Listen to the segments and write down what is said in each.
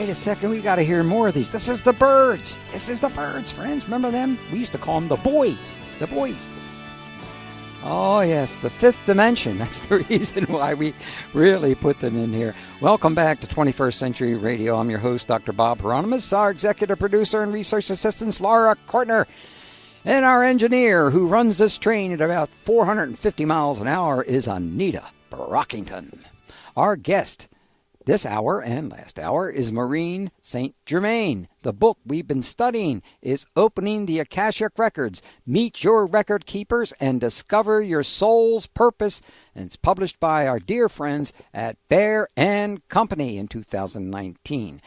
wait a second, we got to hear more of these. This is the birds. This is the birds, friends. Remember them? We used to call them the boys. The boys. Oh, yes, the fifth dimension. That's the reason why we really put them in here. Welcome back to 21st Century Radio. I'm your host, Dr. Bob Hieronymus, our executive producer and research assistant, Laura Kortner, and our engineer who runs this train at about 450 miles an hour is Anita Brockington. Our guest this hour and last hour is Maureen St. Germain. The book we've been studying is Opening the Akashic Records. Meet your record keepers and discover your soul's purpose. And it's published by our dear friends at Bear and Company in 2019.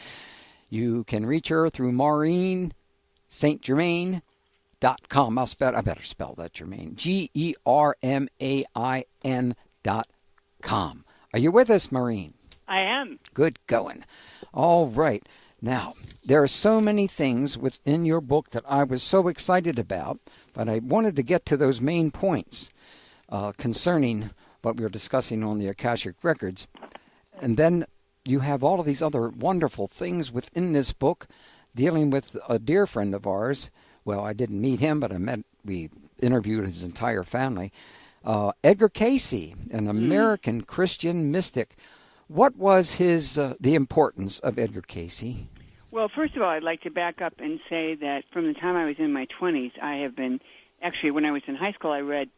You can reach her through MaureenStGermain.com. I better spell that, Germain. GERMAIN.com. Are you with us, Maureen? I am. Good going. All right. Now, there are so many things within your book that I was so excited about, but I wanted to get to those main points concerning what we were discussing on the Akashic Records. And then you have all of these other wonderful things within this book dealing with a dear friend of ours. Well, I didn't meet him, but we interviewed his entire family. Edgar Cayce, an American Christian mystic. What was the importance of Edgar Cayce? Well, first of all, I'd like to back up and say that from the time I was in my 20s, I have been, actually when I was in high school, I read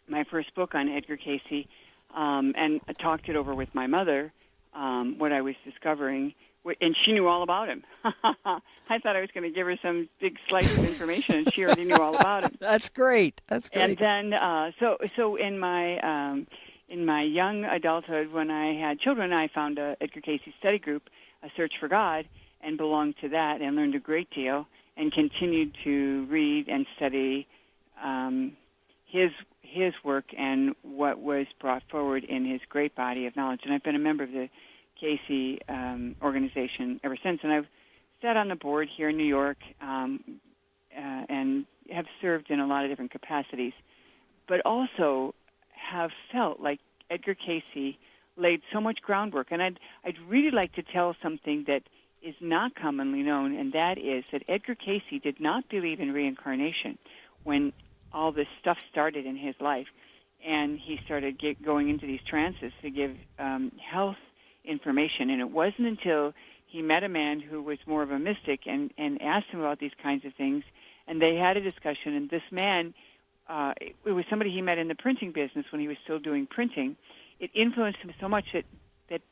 my first book on Edgar Cayce and I talked it over with my mother, what I was discovering, and she knew all about him. I thought I was going to give her some big slice of information, and she already knew all about him. That's great. That's great. And then, so in my young adulthood, when I had children, I found a Edgar Cayce study group, A Search for God, and belonged to that and learned a great deal and continued to read and study his work and what was brought forward in his great body of knowledge. And I've been a member of the Cayce organization ever since. And I've sat on the board here in New York and have served in a lot of different capacities, but also have felt like Edgar Cayce laid so much groundwork. And I'd really like to tell something that is not commonly known, and that is that Edgar Cayce did not believe in reincarnation when all this stuff started in his life. And he started going into these trances to give health information. And it wasn't until he met a man who was more of a mystic and asked him about these kinds of things, and they had a discussion. And this man, it was somebody he met in the printing business when he was still doing printing. It influenced him so much that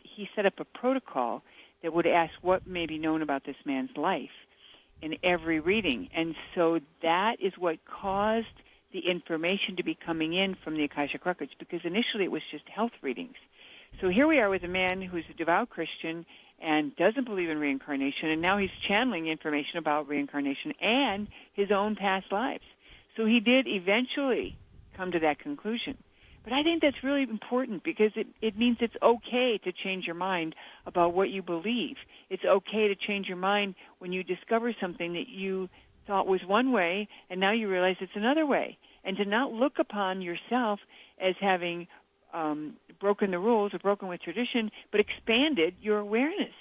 he set up a protocol that would ask what may be known about this man's life in every reading. And so that is what caused the information to be coming in from the Akashic Records, because initially it was just health readings. So here we are with a man who's a devout Christian and doesn't believe in reincarnation, and now he's channeling information about reincarnation and his own past lives. So he did eventually come to that conclusion. But I think that's really important because it means it's okay to change your mind about what you believe. It's okay to change your mind when you discover something that you thought was one way and now you realize it's another way. And to not look upon yourself as having broken the rules or broken with tradition, but expanded your awareness.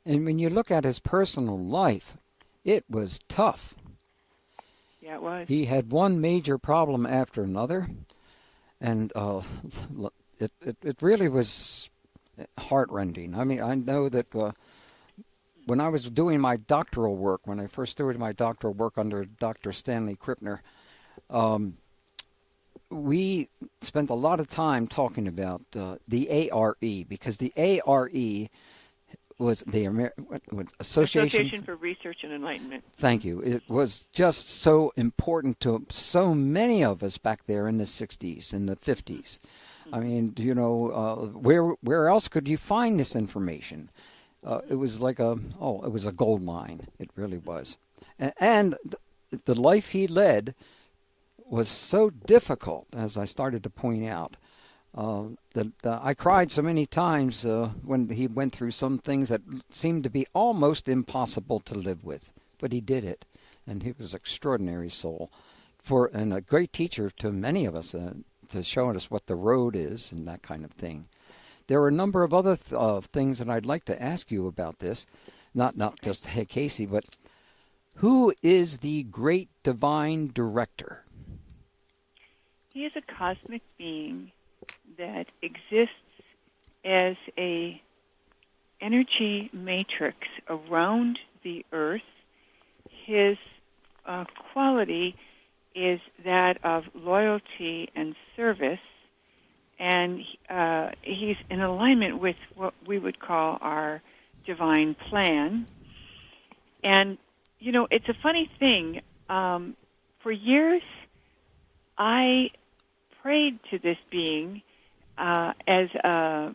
And when you look at his personal life, it was tough. Yeah, it was. He had one major problem after another, and it really was heart-rending. I mean, I know that when I was doing my doctoral work, when I first started my doctoral work under Dr. Stanley Krippner, we spent a lot of time talking about the ARE, because the ARE was the Association for Research and Enlightenment. Thank you. It was just so important to so many of us back there in the 60s and the 50s. I mean, you know, where else could you find this information? It was like it was a gold mine. It really was. And the life he led was so difficult, as I started to point out, that I cried so many times when he went through some things that seemed to be almost impossible to live with. But he did it, and he was an extraordinary soul, and a great teacher to many of us, to show us what the road is and that kind of thing. there are a number of other things that I'd like to ask you about this. Not just Casey, but who is the great divine director? He is a cosmic being that exists as a energy matrix around the earth. His quality is that of loyalty and service, and he's in alignment with what we would call our divine plan. And, you know, it's a funny thing. For years, I prayed to this being as a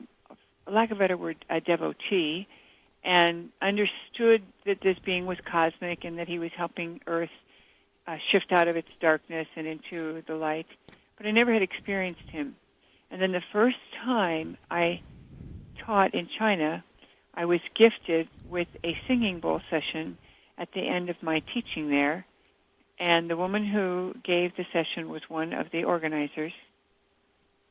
lack of a better word, a devotee, and understood that this being was cosmic and that he was helping Earth shift out of its darkness and into the light. But I never had experienced him. And then the first time I taught in China, I was gifted with a singing bowl session at the end of my teaching there. And the woman who gave the session was one of the organizers.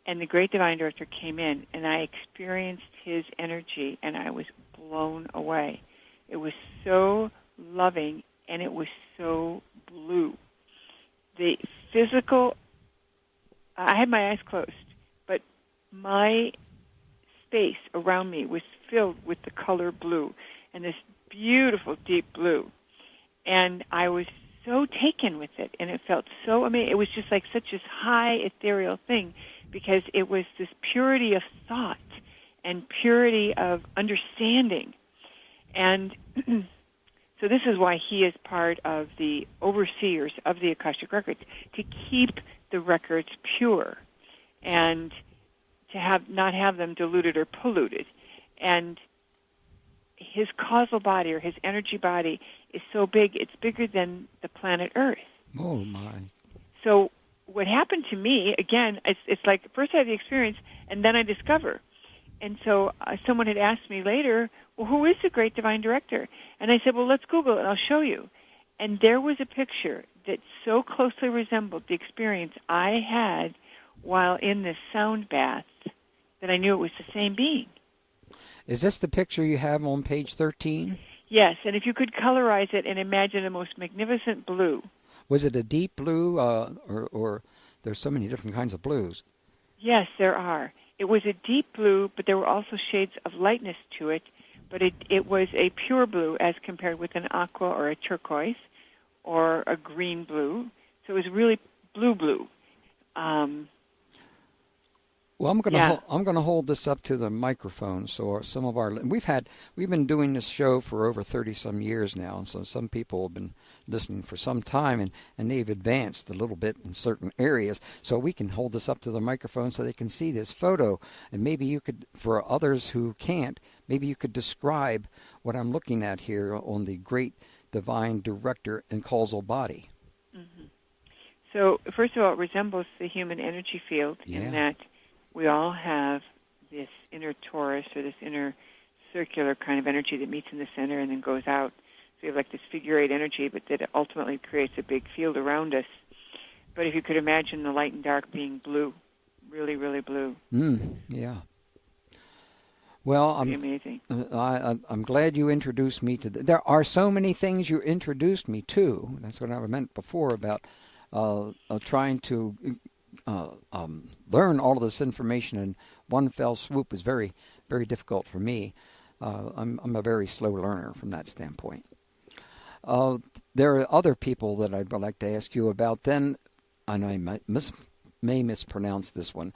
And the great divine director came in, and I experienced his energy, and I was blown away. It was so loving, and it was so blue. The physical, I had my eyes closed, but my space around me was filled with the color blue, and this beautiful deep blue. And I was so taken with it, and it felt so amazing. It was just like such this high ethereal thing, because it was this purity of thought and purity of understanding. And so this is why he is part of the overseers of the Akashic Records, to keep the records pure and to not have them diluted or polluted. And his causal body, or his energy body, is so big, it's bigger than the planet Earth. Oh, my. So what happened to me, again, it's like first I have the experience, and then I discover. And so someone had asked me later, well, who is the great divine director? And I said, well, let's Google it, and I'll show you. And there was a picture that so closely resembled the experience I had while in this sound bath that I knew it was the same being. Is this the picture you have on page 13? Yes, and if you could colorize it and imagine the most magnificent blue. Was it a deep blue, or there's so many different kinds of blues? Yes, there are. It was a deep blue, but there were also shades of lightness to it, but it was a pure blue as compared with an aqua or a turquoise or a green blue. So it was really blue. Well, I'm going to hold this up to the microphone. So some of we've been doing this show for over 30 some years now, and so some people have been listening for some time, and they've advanced a little bit in certain areas. So we can hold this up to the microphone so they can see this photo, and maybe you could, for others who can't, maybe you could describe what I'm looking at here on the great divine director and causal body. Mm-hmm. So first of all, it resembles the human energy field in that we all have this inner torus, or this inner circular kind of energy that meets in the center and then goes out. So we have like this figure eight energy, but that ultimately creates a big field around us. But if you could imagine the light and dark being blue, really, really blue. Yeah. Well, amazing. I'm glad you introduced me to there are so many things you introduced me to. That's what I meant before about trying to learn all of this information in one fell swoop is very, very difficult for me. I'm a very slow learner from that standpoint. There are other people that I'd like to ask you about. Then, I know I may mispronounce this one.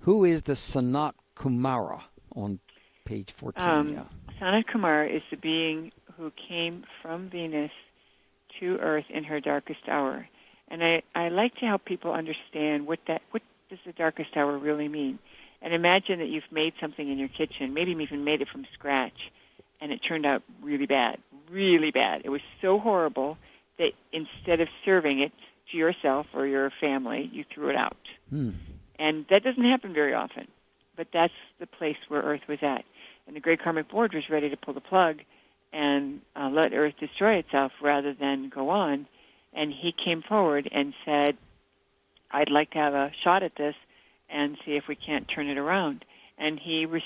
Who is the Sanat Kumara on page 14? Sanat Kumara is the being who came from Venus to Earth in her darkest hour. And I like to help people understand what does the darkest hour really mean. And imagine that you've made something in your kitchen, maybe you even made it from scratch, and it turned out really bad, really bad. It was so horrible that instead of serving it to yourself or your family, you threw it out. And that doesn't happen very often, but that's the place where Earth was at. And the Great Karmic Board was ready to pull the plug and let Earth destroy itself rather than go on. And he came forward and said, I'd like to have a shot at this and see if we can't turn it around. And he was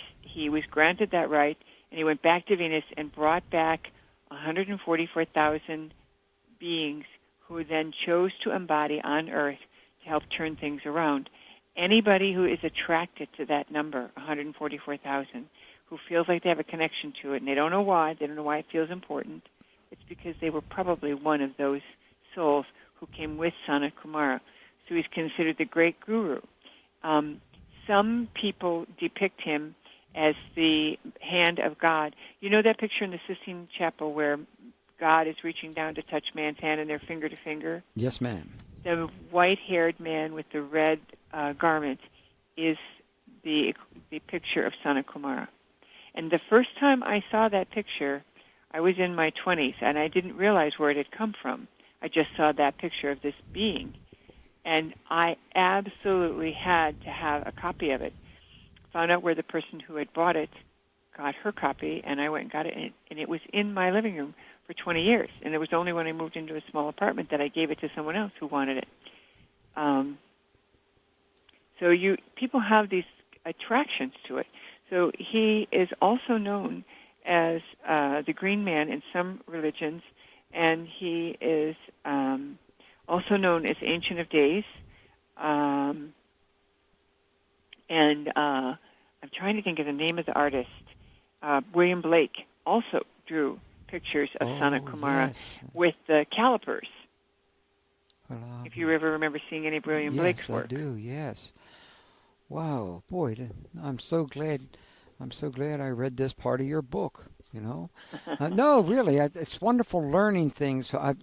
granted that right, and he went back to Venus and brought back 144,000 beings who then chose to embody on Earth to help turn things around. Anybody who is attracted to that number, 144,000, who feels like they have a connection to it, and they don't know why it feels important, it's because they were probably one of those souls who came with Sanat Kumara. So he's considered the great guru. Some people depict him as the hand of God. You know that picture in the Sistine Chapel where God is reaching down to touch man's hand and they're finger to finger? Yes, ma'am. The white-haired man with the red garment is the picture of Sanat Kumara. And the first time I saw that picture, I was in my 20s, and I didn't realize where it had come from. I just saw that picture of this being. And I absolutely had to have a copy of it. Found out where the person who had bought it got her copy, and I went and got it, and it was in my living room for 20 years. And it was only when I moved into a small apartment that I gave it to someone else who wanted it. So people have these attractions to it. So he is also known as the Green Man in some religions, and he is also known as Ancient of Days. And I'm trying to think of the name of the artist. William Blake also drew pictures of Sanat Kumara with the calipers. If you ever remember seeing any William Blake's work. Yes, I do, yes. Wow, boy, I'm so glad I read this part of your book, you know. No, really, it's wonderful learning things. I've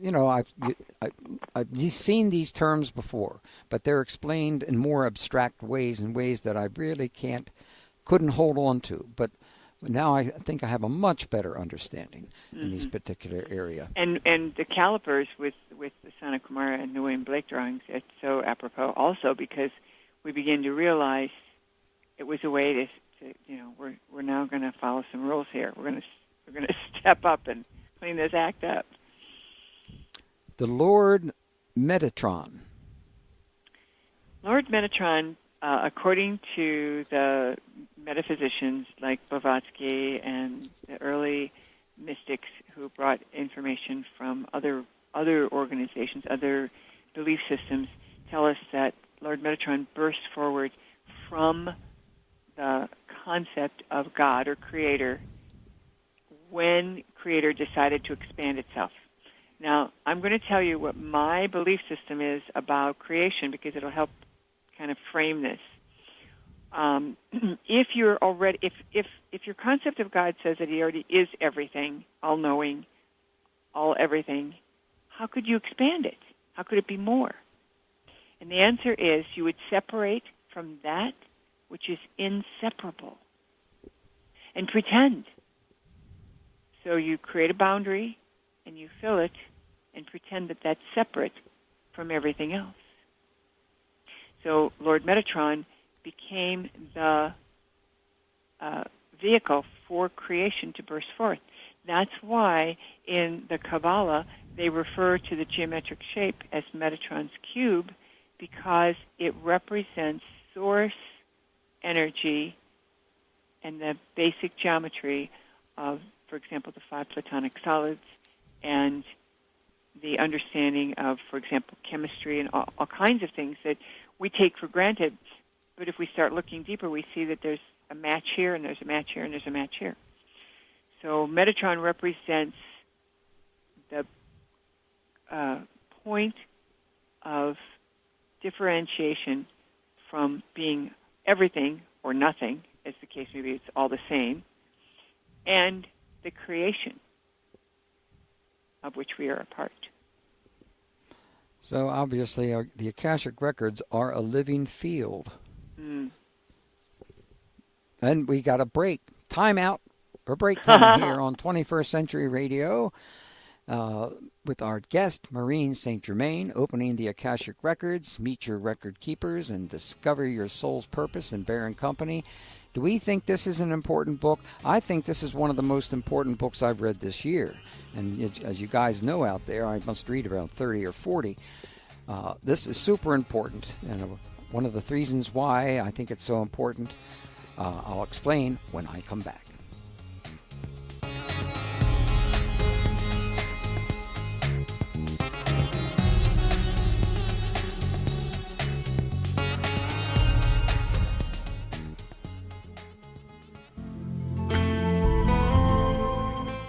seen these terms before, but they're explained in more abstract ways, in ways that I really couldn't hold on to. But now I think I have a much better understanding in these particular area. And the calipers with the Sanat Kumara and the William Blake drawings, it's so apropos also because we begin to realize it was a way to we're now going to follow some rules here. We're going to step up and clean this act up. The Lord Metatron. Lord Metatron, according to the metaphysicians like Blavatsky and the early mystics who brought information from other organizations, other belief systems, tell us that Lord Metatron burst forward from the concept of God or Creator when Creator decided to expand itself. Now, I'm going to tell you what my belief system is about creation because it'll help kind of frame this. If your concept of God says that He already is everything, all-knowing, all-everything, how could you expand it? How could it be more? And the answer is you would separate from that which is inseparable and pretend. So you create a boundary and you fill it and pretend that that's separate from everything else. So Lord Metatron became the vehicle for creation to burst forth. That's why in the Kabbalah they refer to the geometric shape as Metatron's cube because it represents source energy and the basic geometry of, for example, the 5 platonic solids and the understanding of, for example, chemistry and all kinds of things that we take for granted. But if we start looking deeper, we see that there's a match here and there's a match here and there's a match here. So Metatron represents the point of differentiation from being everything or nothing, as the case may be, it's all the same, and the creation of which we are a part. So obviously the Akashic Records are a living field. And we got a break. Time out for break time here on 21st Century Radio with our guest, Maureen St. Germain, opening the Akashic Records. Meet your record keepers and discover your soul's purpose in Bear & Company. Do we think this is an important book? I think this is one of the most important books I've read this year. And as you guys know out there, I must read around 30 or 40. This is super important. And one of the reasons why I think it's so important, I'll explain when I come back.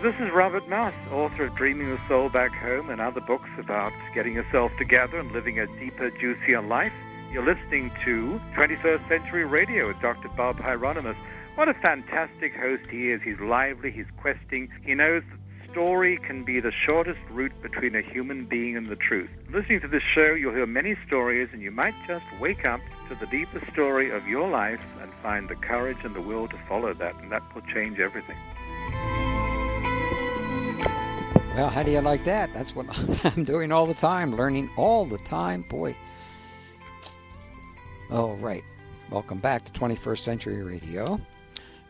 This is Robert Mouse, author of Dreaming the Soul Back Home and other books about getting yourself together and living a deeper, juicier life. You're listening to 21st Century Radio with Dr. Bob Hieronymus. What a fantastic host he is. He's lively, he's questing. He knows that story can be the shortest route between a human being and the truth. Listening to this show, you'll hear many stories, and you might just wake up to the deeper story of your life and find the courage and the will to follow that, and that will change everything. Well, how do you like that? That's what I'm doing all the time, learning all the time. Boy. All right. Welcome back to 21st Century Radio.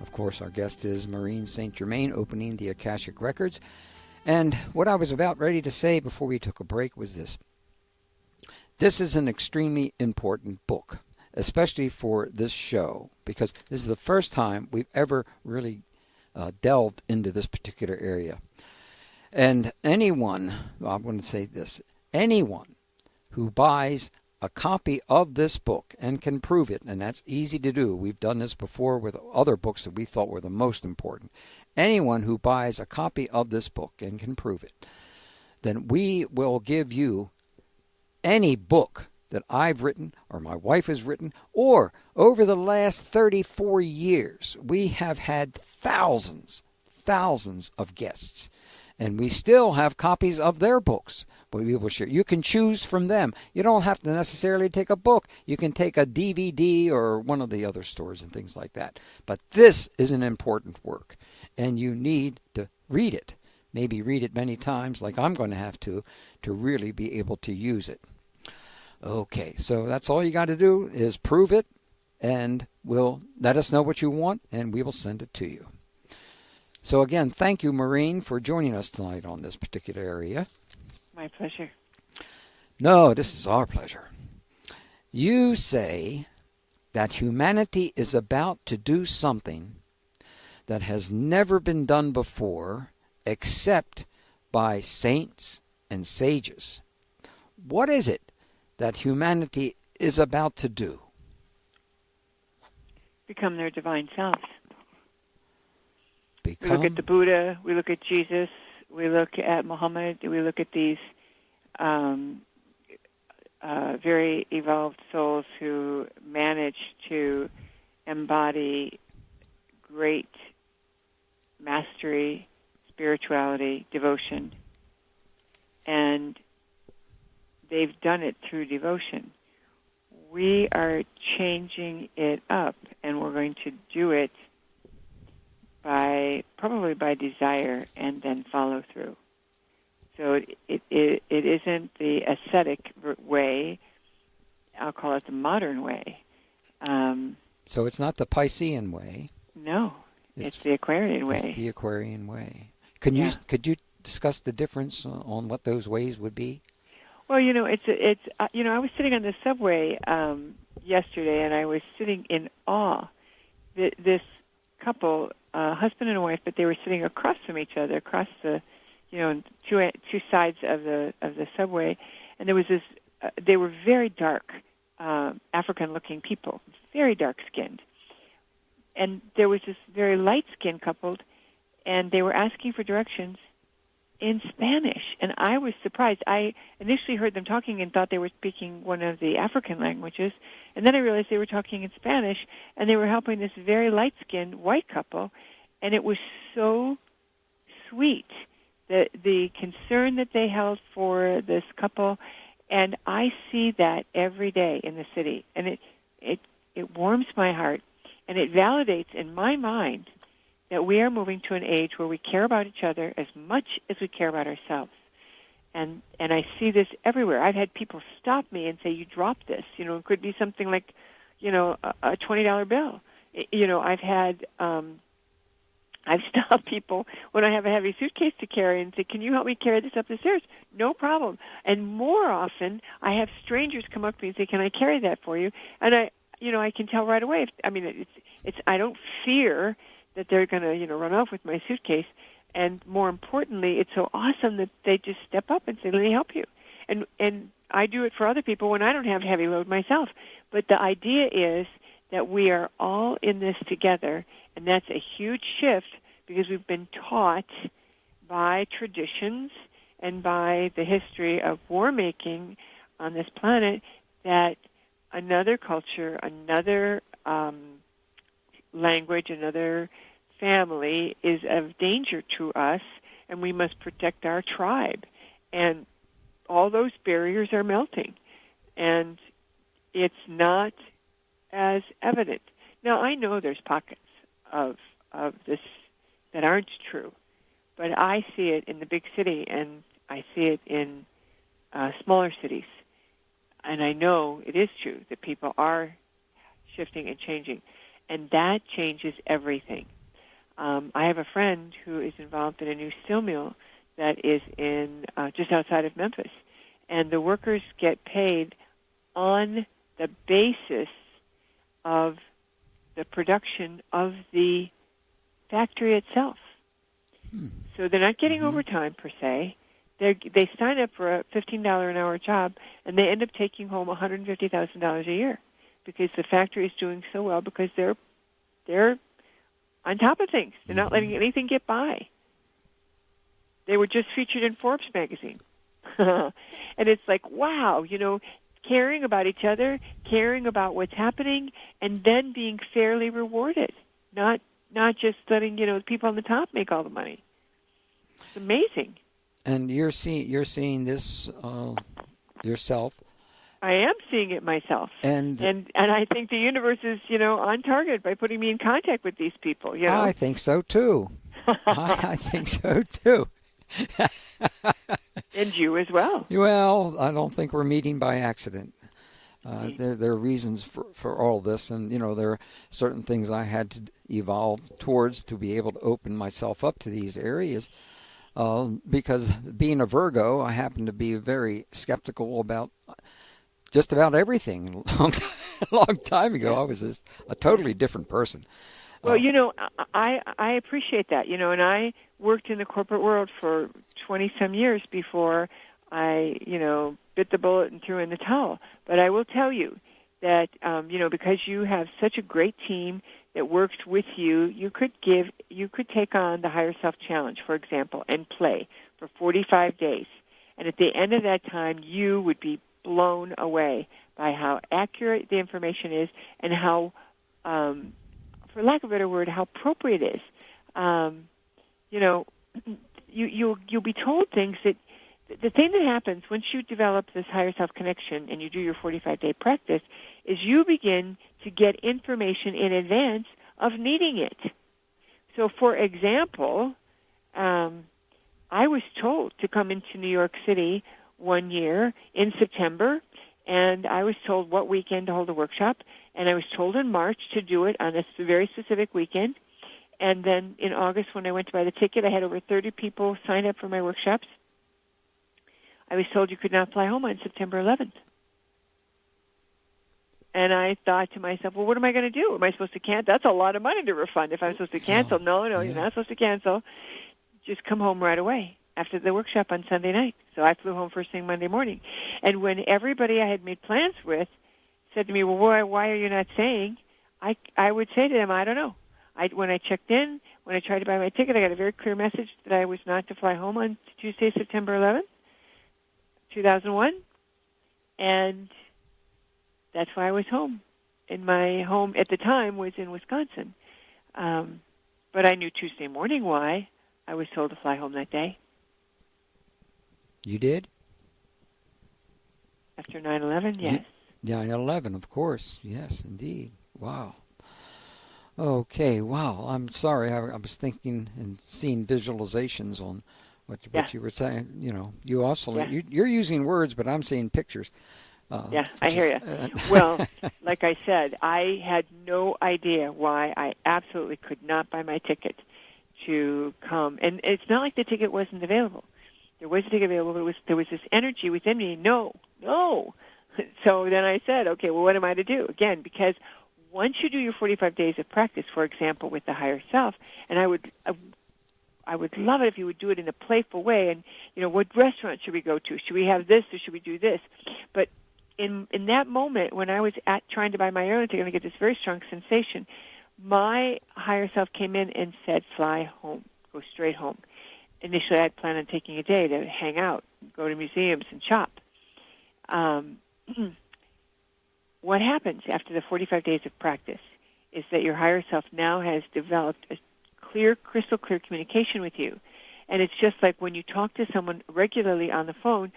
Of course, our guest is Maureen St. Germain, opening the Akashic Records. And what I was about ready to say before we took a break was this. This is an extremely important book, especially for this show, because this is the first time we've ever really delved into this particular area. And anyone, well, I'm going to say this, anyone who buys a copy of this book and can prove it, and that's easy to do. We've done this before with other books that we thought were the most important. Anyone who buys a copy of this book and can prove it, then we will give you any book that I've written or my wife has written, or over the last 34 years, we have had thousands of guests. And we still have copies of their books. But we will share. You can choose from them. You don't have to necessarily take a book. You can take a DVD or one of the other stores and things like that. But this is an important work. And you need to read it. Maybe read it many times, like I'm going to have to really be able to use it. Okay, so that's all you got to do is prove it. And we'll let us know what you want, and we will send it to you. So again, thank you, Maureen, for joining us tonight on this particular area. My pleasure. No, this is our pleasure. You say that humanity is about to do something that has never been done before except by saints and sages. What is it that humanity is about to do? Become their divine selves. We look at the Buddha, we look at Jesus, we look at Muhammad, we look at these very evolved souls who manage to embody great mastery, spirituality, devotion, and they've done it through devotion. We are changing it up, and we're going to do it probably by desire and then follow through. So it isn't the ascetic way. I'll call it the modern way. So it's not the Piscean way. No, it's the Aquarian way. It's the Aquarian way. Could you discuss the difference on what those ways would be? Well, it's I was sitting on the subway yesterday, and I was sitting in awe. This couple, husband and wife, but they were sitting across from each other, across the, two sides of the subway, and there was this. They were very dark, African-looking people, very dark-skinned, and there was this very light-skinned couple, and they were asking for directions in Spanish, and I was surprised. I initially heard them talking and thought they were speaking one of the African languages, and then I realized they were talking in Spanish, and they were helping this very light-skinned white couple, and it was so sweet, the concern that they held for this couple, and I see that every day in the city, and it warms my heart, and it validates in my mind that we are moving to an age where we care about each other as much as we care about ourselves. And I see this everywhere. I've had people stop me and say, you dropped this. It could be something like, a $20 bill. I've stopped people when I have a heavy suitcase to carry and say, can you help me carry this up the stairs? No problem. And more often, I have strangers come up to me and say, can I carry that for you? And I can tell right away. I don't fear that they're going to, run off with my suitcase. And more importantly, it's so awesome that they just step up and say, let me help you. And I do it for other people when I don't have heavy load myself. But the idea is that we are all in this together, and that's a huge shift because we've been taught by traditions and by the history of war-making on this planet that another culture, another language, another family is of danger to us, and we must protect our tribe. And all those barriers are melting, and it's not as evident. Now, I know there's pockets of this that aren't true, but I see it in the big city, and I see it in smaller cities. And I know it is true that people are shifting and changing, and that changes everything. I have a friend who is involved in a new steel mill that is in just outside of Memphis, and the workers get paid on the basis of the production of the factory itself. So they're not getting overtime per se. They sign up for a $15 an hour job, and they end up taking home $150,000 a year because the factory is doing so well because they're on top of things. They're not letting anything get by. They were just featured in Forbes magazine. And it's like, wow, caring about each other, caring about what's happening, and then being fairly rewarded, not just letting, people on the top make all the money. It's amazing. And you're seeing this yourself. I am seeing it myself. And I think the universe is, on target by putting me in contact with these people, I think so, too. I think so, too. And you as well. Well, I don't think we're meeting by accident. There are reasons for all this, and, there are certain things I had to evolve towards to be able to open myself up to these areas. Because being a Virgo, I happen to be very skeptical about just about everything. A long time ago, I was just a totally different person. Well, I appreciate that, and I worked in the corporate world for 20-some years before I, bit the bullet and threw in the towel. But I will tell you that, because you have such a great team that works with you, you could take on the Higher Self Challenge, for example, and play for 45 days. And at the end of that time, you would be blown away by how accurate the information is and how, for lack of a better word, how appropriate it is. You'll be told things that the thing that happens once you develop this higher self connection and you do your 45-day practice is you begin to get information in advance of needing it. So, for example, I was told to come into New York City one year in September, and I was told what weekend to hold a workshop, and I was told in March to do it on a very specific weekend. And then in August, when I went to buy the ticket, I had over 30 people sign up for my workshops. I was told you could not fly home on September 11th. And I thought to myself, well, what am I going to do? Am I supposed to cancel? That's a lot of money to refund if I'm supposed to cancel. No, you're not supposed to cancel. Just come home right away after the workshop on Sunday night. So I flew home first thing Monday morning. And when everybody I had made plans with said to me, well, why are you not saying? I would say to them, I don't know. When I checked in, when I tried to buy my ticket, I got a very clear message that I was not to fly home on Tuesday, September 11th, 2001. And that's why I was home. And my home at the time was in Wisconsin. But I knew Tuesday morning why I was told to fly home that day. You did? After 9/11, yes. 9/11, of course. Yes, indeed. Wow. Okay, wow. I'm sorry. I was thinking and seeing visualizations on what you were saying. You also, you're using words, but I'm seeing pictures. I hear you. Well, like I said, I had no idea why I absolutely could not buy my ticket to come. And it's not like the ticket wasn't available. There was a ticket available, but there was this energy within me, no. So then I said, okay, well, what am I to do? Again, because once you do your 45 days of practice, for example, with the higher self, and I would love it if you would do it in a playful way. And what restaurant should we go to? Should we have this or should we do this? But in that moment, when I was trying to buy my airline to get this very strong sensation, my higher self came in and said, "Fly home, go straight home." Initially, I had planned on taking a day to hang out, go to museums, and shop. What happens after the 45 days of practice is that your higher self now has developed a clear, crystal clear communication with you. And it's just like when you talk to someone regularly on the phone,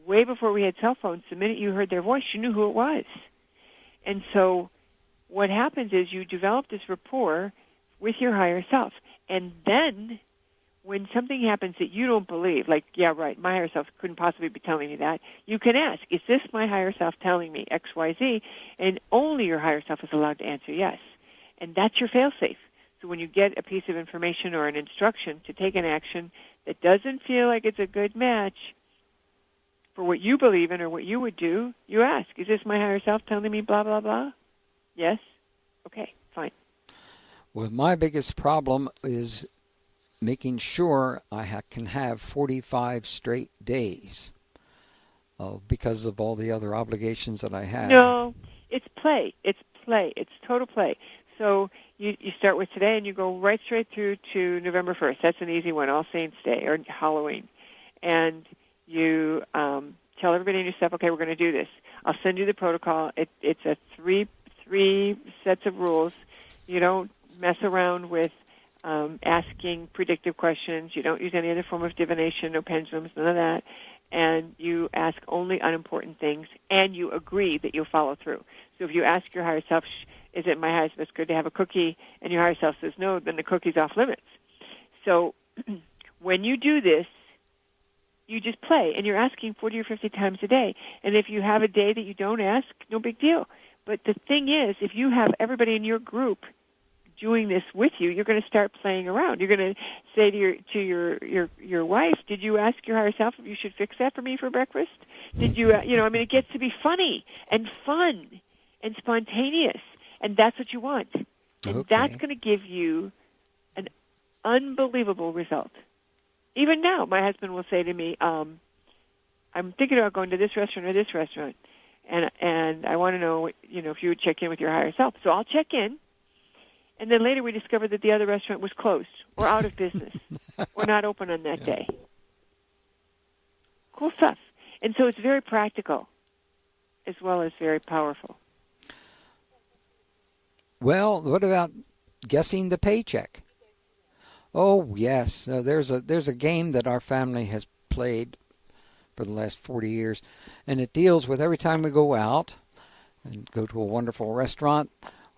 way before we had cell phones, the minute you heard their voice, you knew who it was. And so what happens is you develop this rapport with your higher self. And then when something happens that you don't believe, like, yeah, right, my higher self couldn't possibly be telling me that, you can ask, is this my higher self telling me X, Y, Z? And only your higher self is allowed to answer yes. And that's your fail-safe. So when you get a piece of information or an instruction to take an action that doesn't feel like it's a good match for what you believe in or what you would do, you ask, is this my higher self telling me blah, blah, blah? Yes? Okay, fine. Well, my biggest problem is making sure I can have 45 straight days because of all the other obligations that I have. No, it's play. It's play. It's total play. So you start with today and you go right straight through to November 1st. That's an easy one, All Saints Day or Halloween. And you tell everybody in your staff, okay, we're going to do this. I'll send you the protocol. It's a three sets of rules. You don't mess around with asking predictive questions. You don't use any other form of divination, no pendulums, none of that. And you ask only unimportant things, and you agree that you'll follow through. So if you ask your higher self, is it my highest best good to have a cookie, and your higher self says no, then the cookie's off limits. So when you do this, you just play, and you're asking 40 or 50 times a day. And if you have a day that you don't ask, no big deal. But the thing is, if you have everybody in your group doing this with you, you're going to start playing around. You're going to say to your wife, "Did you ask your higher self if you should fix that for me for breakfast? Did you, it gets to be funny and fun and spontaneous, and that's what you want. And that's going to give you an unbelievable result. Even now, my husband will say to me, "I'm thinking about going to this restaurant or this restaurant, and I want to know, if you would check in with your higher self." So I'll check in. And then later we discovered that the other restaurant was closed or out of business or not open on that day. Cool stuff. And so it's very practical as well as very powerful. Well, what about guessing the paycheck? Oh, yes. There's a game that our family has played for the last 40 years, and it deals with every time we go out and go to a wonderful restaurant,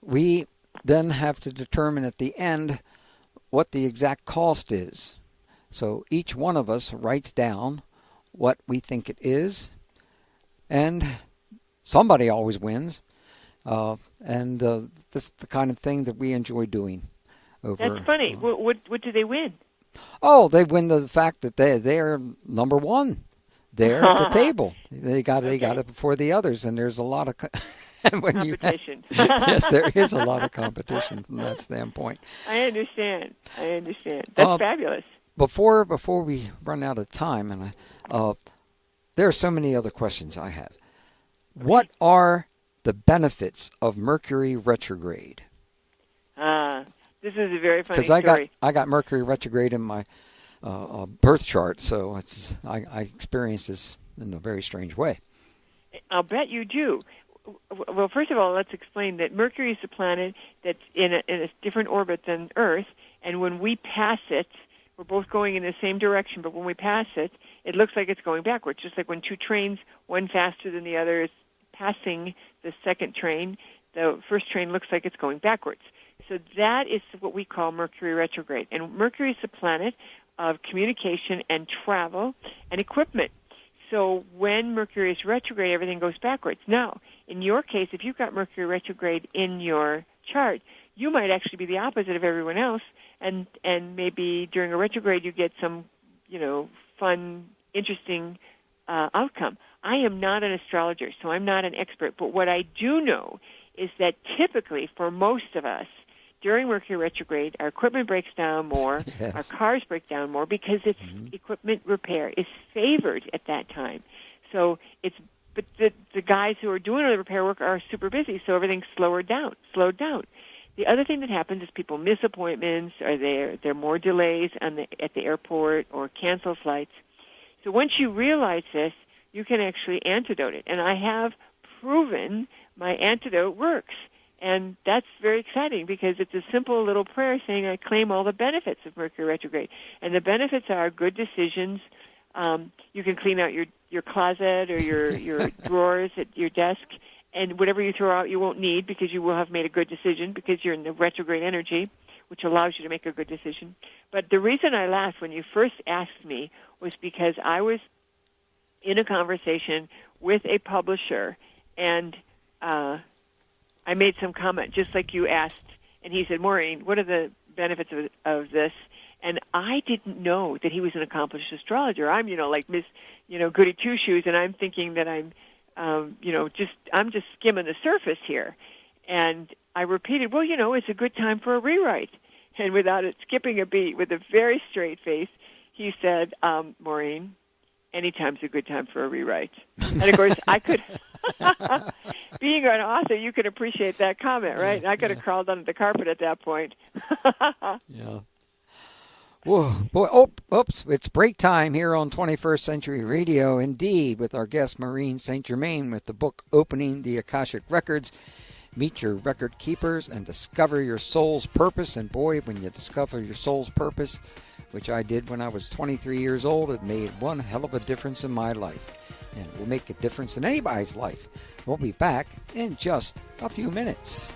we then have to determine at the end what the exact cost is. So each one of us writes down what we think it is, and somebody always wins. And this is the kind of thing that we enjoy doing. That's funny. What do they win? Oh, they win the fact that they're number one. They're at the table. They got it before the others, and there's a lot of competition. Yes, there is a lot of competition from that standpoint. I understand. That's fabulous. Before we run out of time, and there are so many other questions I have. What are the benefits of Mercury retrograde? This is a very funny story. Because I got Mercury retrograde in my birth chart, so I experience this in a very strange way. I'll bet you do. Well, first of all, let's explain that Mercury is a planet that's in a different orbit than Earth, and when we pass it, we're both going in the same direction, but when we pass it, it looks like it's going backwards, just like when two trains, one faster than the other, is passing the second train, the first train looks like it's going backwards. So that is what we call Mercury retrograde. And Mercury is a planet of communication and travel and equipment. So when Mercury is retrograde, everything goes backwards. Now, in your case, if you've got Mercury retrograde in your chart, you might actually be the opposite of everyone else, and maybe during a retrograde you get some, fun, interesting outcome. I am not an astrologer, so I'm not an expert, but what I do know is that typically for most of us, during Mercury retrograde, our equipment breaks down more, Yes. our cars break down more because it's equipment repair is favored at that time. So but the guys who are doing all the repair work are super busy, so everything's slowed down. The other thing that happens is people miss appointments, or there are more delays at the airport, or cancel flights. So once you realize this, you can actually antidote it. And I have proven my antidote works. And that's very exciting because it's a simple little prayer saying, I claim all the benefits of Mercury retrograde. And the benefits are good decisions. You can clean out your closet or your drawers at your desk. And whatever you throw out, you won't need because you will have made a good decision because you're in the retrograde energy, which allows you to make a good decision. But the reason I laughed when you first asked me was because I was in a conversation with a publisher, and I made some comment just like you asked, and he said, Maureen, what are the benefits of this? And I didn't know that he was an accomplished astrologer. I'm, like Miss, Goody Two-Shoes, and I'm thinking that I'm just skimming the surface here. And I repeated, well, it's a good time for a rewrite. And without it skipping a beat, with a very straight face, he said, Maureen, anytime's a good time for a rewrite. And, of course, I could, being an author, you can appreciate that comment, right? And I could have crawled under the carpet at that point. Yeah. Whoa, boy, oops, it's break time here on 21st Century Radio, indeed, with our guest, Maureen St. Germain, with the book Opening the Akashic Records. Meet your record keepers and discover your soul's purpose. And boy, when you discover your soul's purpose, which I did when I was 23 years old, it made one hell of a difference in my life. And it will make a difference in anybody's life. We'll be back in just a few minutes.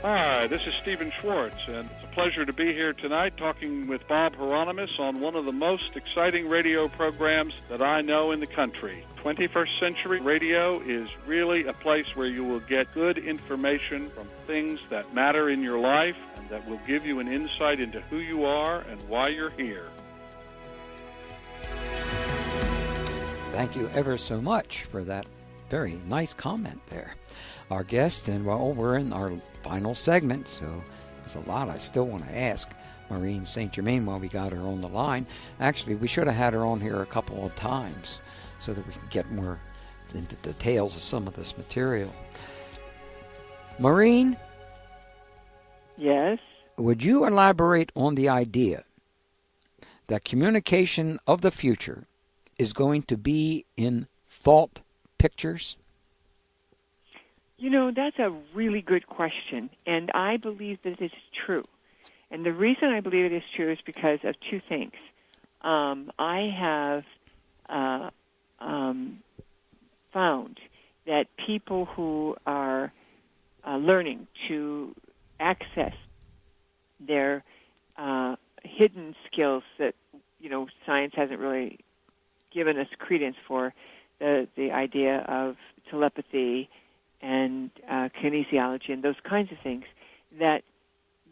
Hi, this is Stephen Schwartz, and it's a pleasure to be here tonight talking with Bob Hieronymus on one of the most exciting radio programs that I know in the country. 21st Century Radio is really a place where you will get good information from things that matter in your life and that will give you an insight into who you are and why you're here. Thank you ever so much for that very nice comment there. Our guest, and we're in our final segment, so there's a lot I still want to ask Maureen St. Germain while we got her on the line. Actually, we should have had her on here a couple of times so that we can get more into the details of some of this material. Maureen? Yes? Would you elaborate on the idea that communication of the future is going to be in thought pictures? That's a really good question, and I believe that it's true. And the reason I believe it is true is because of two things. I have found that people who are learning to access their hidden skills that, science hasn't really given us credence for, the idea of telepathy and kinesiology and those kinds of things, that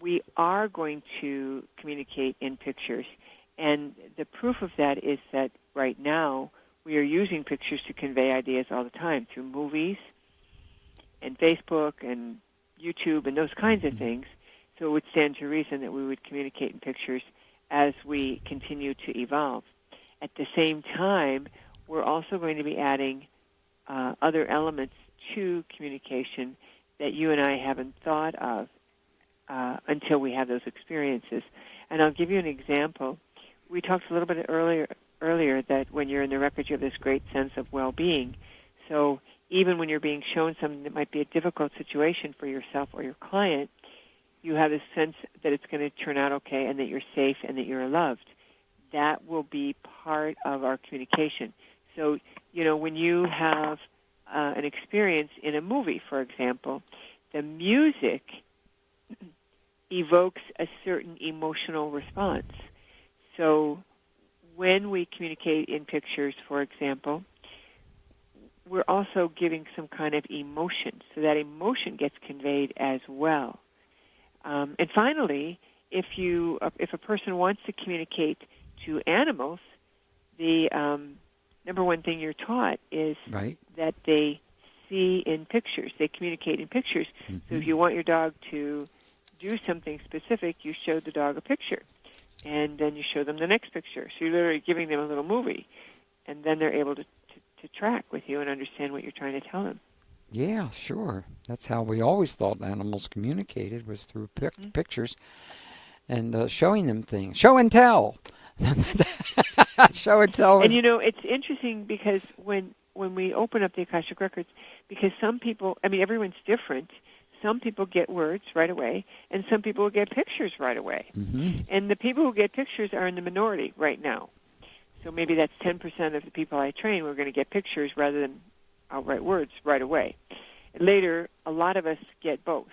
we are going to communicate in pictures. And the proof of that is that right now we are using pictures to convey ideas all the time through movies and Facebook and YouTube and those kinds of things. So it would stand to reason that we would communicate in pictures as we continue to evolve. At the same time, we're also going to be adding other elements to communication that you and I haven't thought of until we have those experiences. And I'll give you an example. We talked a little bit earlier that when you're in the records, you have this great sense of well-being. So even when you're being shown something that might be a difficult situation for yourself or your client, you have a sense that it's going to turn out okay and that you're safe and that you're loved. That will be part of our communication. So, when you have an experience in a movie, for example, the music evokes a certain emotional response. So when we communicate in pictures, for example, we're also giving some kind of emotion. So that emotion gets conveyed as well. And finally, if a person wants to communicate to animals, the number one thing you're taught is that they see in pictures. They communicate in pictures. Mm-hmm. So if you want your dog to do something specific, you show the dog a picture, and then you show them the next picture. So you're literally giving them a little movie, and then they're able to track with you and understand what you're trying to tell them. Yeah, sure. That's how we always thought animals communicated, was through pictures and showing them things. Show and tell. Show and tell. And it's interesting because when we open up the Akashic Records, because some people, everyone's different. Some people get words right away, and some people get pictures right away. Mm-hmm. And the people who get pictures are in the minority right now. So maybe that's 10% of the people I train. We're going to get pictures rather than outright words right away. Later, a lot of us get both.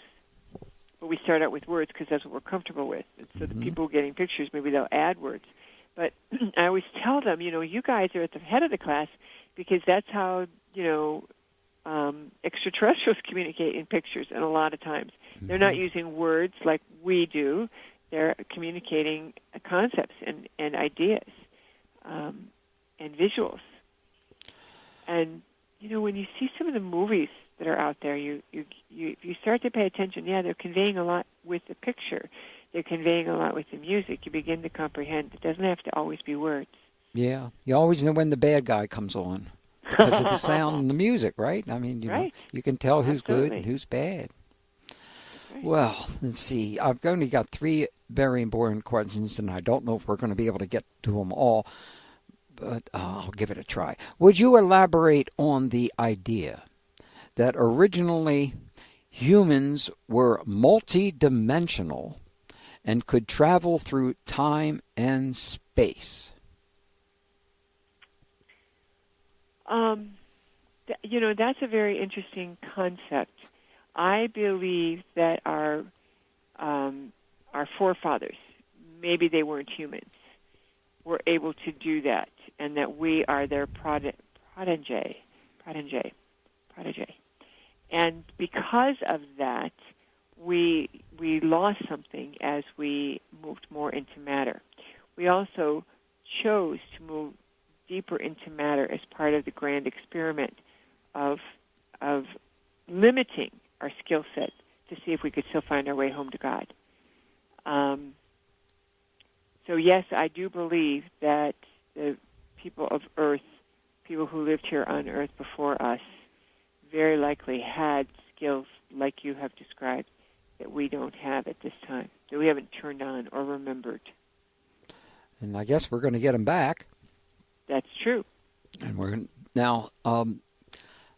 But we start out with words because that's what we're comfortable with. And so the people getting pictures, maybe they'll add words. But I always tell them, you guys are at the head of the class because that's how, extraterrestrials communicate in pictures. And a lot of times they're not using words like we do. They're communicating concepts and ideas and visuals. And, when you see some of the movies that are out there, if you start to pay attention, they're conveying a lot with the picture. They're conveying a lot with the music. You begin to comprehend. It doesn't have to always be words. Yeah. You always know when the bad guy comes on because of the sound and the music, right? You can tell who's good and who's bad. Right. Well, let's see. I've only got 3 very important questions, and I don't know if we're going to be able to get to them all, but I'll give it a try. Would you elaborate on the idea that originally humans were multidimensional and could travel through time and space? That's a very interesting concept. I believe that our forefathers, maybe they weren't humans, were able to do that, and that we are their protege. And because of that, we lost something as we moved more into matter. We also chose to move deeper into matter as part of the grand experiment of limiting our skill set to see if we could still find our way home to God. So yes, I do believe that the people of Earth, people who lived here on Earth before us, very likely had skills like you have described that we don't have at this time, that we haven't turned on or remembered. And I guess we're going to get them back. That's true. And now,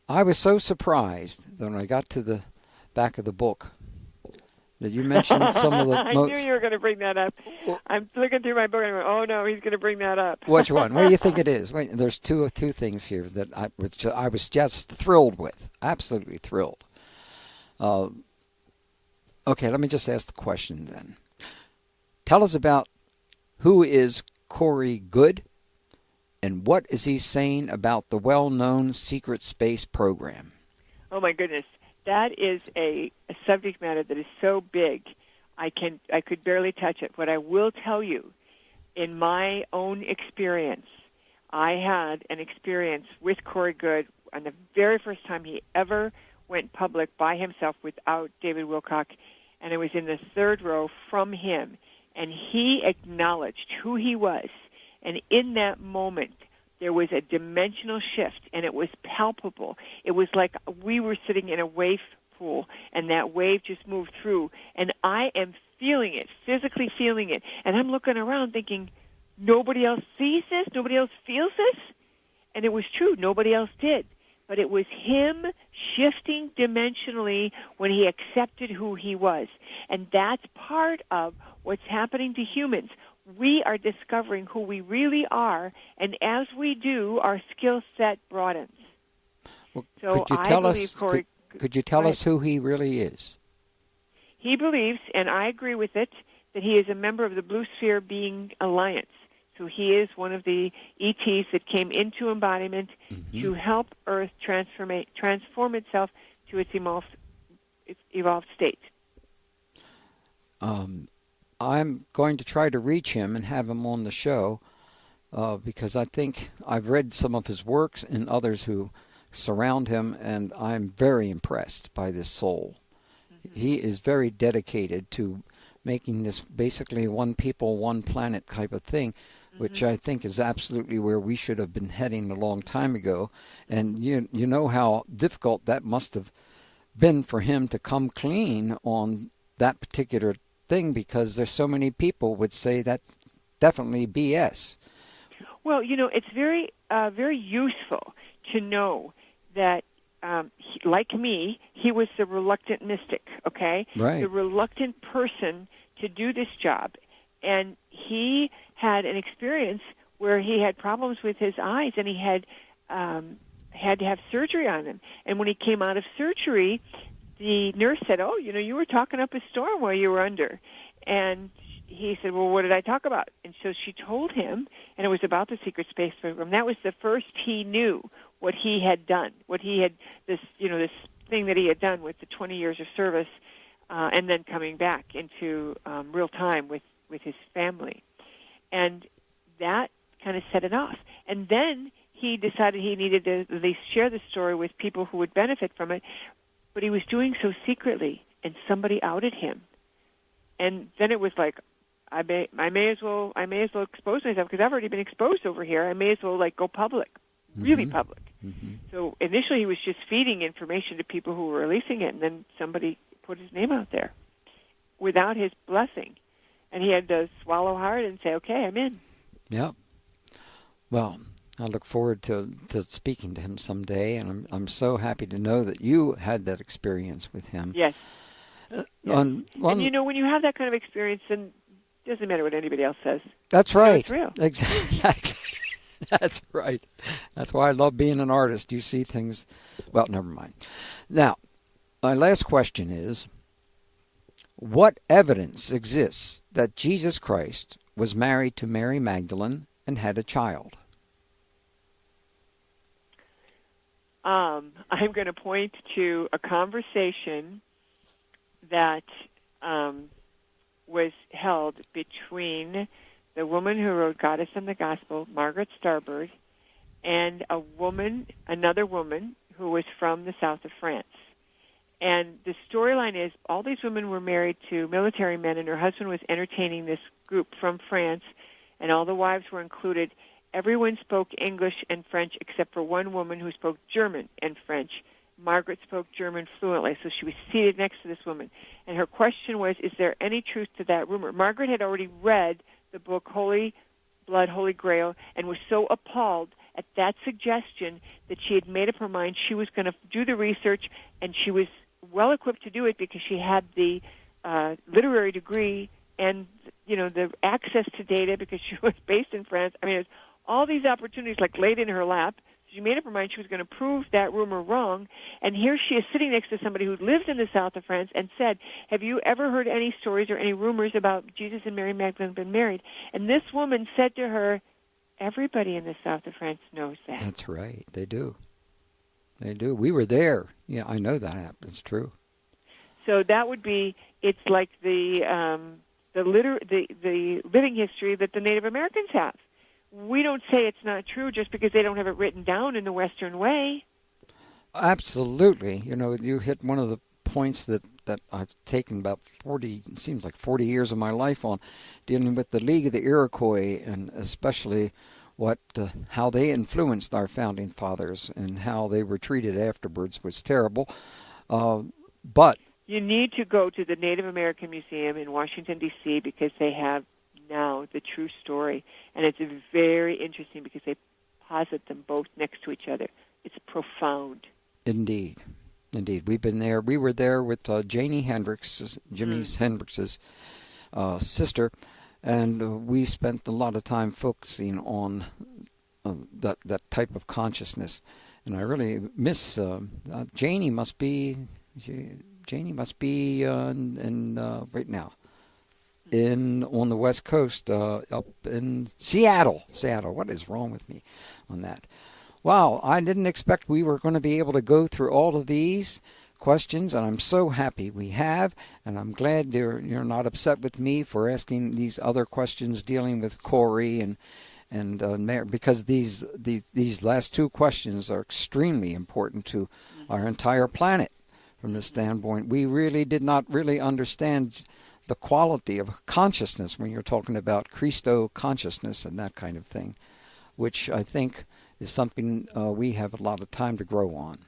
I was so surprised that when I got to the back of the book that you mentioned some of the I knew you were going to bring that up. I'm looking through my book and I went, oh no, he's going to bring that up. Which one? What do you think it is? Wait, there's two things here that I was just thrilled with. Absolutely thrilled. Okay, let me just ask the question then. Tell us about who is Corey Goode, and what is he saying about the well-known secret space program? Oh my goodness. That is a subject matter that is so big, I could barely touch it. But I will tell you, in my own experience, I had an experience with Corey Goode on the very first time he ever went public by himself without David Wilcock, and I was in the third row from him, and he acknowledged who he was, and in that moment, there was a dimensional shift, and it was palpable. It was like we were sitting in a wave pool, and that wave just moved through, and I am feeling it, physically feeling it, and I'm looking around thinking, nobody else sees this? Nobody else feels this? And it was true. Nobody else did. But it was him shifting dimensionally when he accepted who he was. And that's part of what's happening to humans. We are discovering who we really are, and as we do, our skill set broadens. Well, so could you tell us who he really is? He believes, and I agree with it, that he is a member of the Blue Sphere Being Alliance. So he is one of the ETs that came into embodiment to help Earth transform itself to its evolved state. I'm going to try to reach him and have him on the show because I think I've read some of his works and others who surround him, and I'm very impressed by this soul. Mm-hmm. He is very dedicated to making this basically one people, one planet type of thing, which I think is absolutely where we should have been heading a long time ago. And you know how difficult that must have been for him to come clean on that particular thing, because there's so many people would say that's definitely BS. Well, it's very, very useful to know that, like me, he was the reluctant mystic, okay? Right. The reluctant person to do this job. And he had an experience where he had problems with his eyes, and he had to have surgery on him. And when he came out of surgery, the nurse said, "Oh, you were talking up a storm while you were under." And he said, "Well, what did I talk about?" And so she told him, and it was about the secret space program. That was the first he knew what he had done, what he had, this thing that he had done with the 20 years of service, and then coming back into real time with his family. And that kind of set it off. And then he decided he needed to at least share the story with people who would benefit from it, but he was doing so secretly, and somebody outed him. And then it was like, I may as well expose myself, because I've already been exposed over here. I may as well go public, really public. Mm-hmm. So initially he was just feeding information to people who were releasing it, and then somebody put his name out there without his blessing. And he had to swallow hard and say, "Okay, I'm in." Yep. Well, I look forward to speaking to him someday, and I'm so happy to know that you had that experience with him. Yes. Yes. And when you have that kind of experience, then it doesn't matter what anybody else says. That's right. It's real. Exactly. That's right. That's why I love being an artist. You see things. Well, never mind. Now, my last question is, what evidence exists that Jesus Christ was married to Mary Magdalene and had a child? I'm going to point to a conversation that was held between the woman who wrote Goddess and the Gospel, Margaret Starbird, and another woman who was from the south of France. And the storyline is all these women were married to military men, and her husband was entertaining this group from France, and all the wives were included. Everyone spoke English and French except for one woman who spoke German and French. Margaret spoke German fluently, so she was seated next to this woman. And her question was, is there any truth to that rumor? Margaret had already read the book Holy Blood, Holy Grail, and was so appalled at that suggestion that she had made up her mind she was going to do the research, and she was well equipped to do it because she had the literary degree and the access to data because she was based in France. I mean, it was all these opportunities laid in her lap. She made up her mind she was going to prove that rumor wrong, and here she is sitting next to somebody who lived in the south of France and said, "Have you ever heard any stories or any rumors about Jesus and Mary Magdalene being married?" And this woman said to her, "Everybody in the south of France knows that." That's right. They do. They do. We were there. Yeah, I know that. It's true. So that would be, it's like the living history that the Native Americans have. We don't say it's not true just because they don't have it written down in the Western way. Absolutely. You hit one of the points that I've taken about 40 years of my life on, dealing with the League of the Iroquois, and especially how they influenced our founding fathers and how they were treated afterwards was terrible. But you need to go to the Native American Museum in Washington, D.C., because they have now the true story, and it's very interesting because they posit them both next to each other. It's profound. Indeed. We've been there. We were there with Jimi Hendrix's sister, and we spent a lot of time focusing on that type of consciousness. And I really miss Janie. Must be right now on the West Coast, up in Seattle. What is wrong with me on that? Wow, I didn't expect we were going to be able to go through all of these, questions, and I'm so happy we have, and I'm glad you're not upset with me for asking these other questions dealing with Corey and because these last two questions are extremely important to our entire planet from the standpoint. We really did not really understand the quality of consciousness when you're talking about Christo consciousness and that kind of thing, which I think is something we have a lot of time to grow on.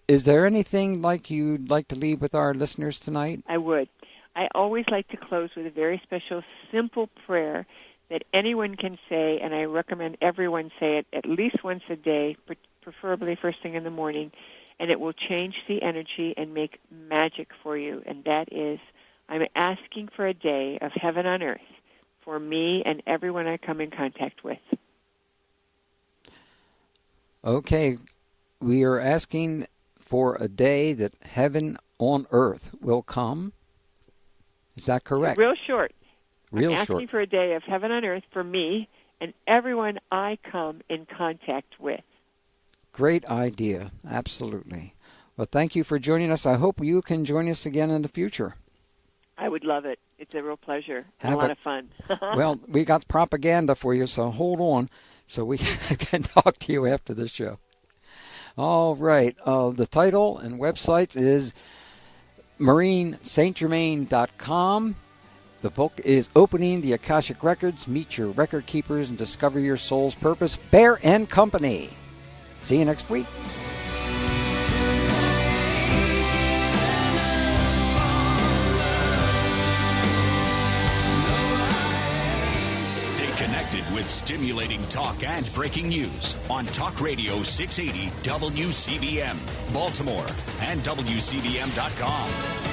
Is there anything like you'd like to leave with our listeners tonight? I would. I always like to close with a very special, simple prayer that anyone can say, and I recommend everyone say it at least once a day, preferably first thing in the morning, and it will change the energy and make magic for you. And that is, I'm asking for a day of heaven on earth for me and everyone I come in contact with. Okay. We are asking for a day that heaven on earth will come. Is that correct? Real short. I'm asking for a day of heaven on earth for me and everyone I come in contact with. Great idea. Absolutely. Well, thank you for joining us. I hope you can join us again in the future. I would love it. It's a real pleasure. And a lot of fun. Well, we got propaganda for you, so hold on so we can talk to you after the show. All right. The title and website is MaureenSt.Germain.com. The book is Opening the Akashic Records. Meet your record keepers and discover your soul's purpose. Bear and Company. See you next week. Stay connected with stimulating talk and breaking news on Talk Radio 680 WCBM, Baltimore, and WCBM.com.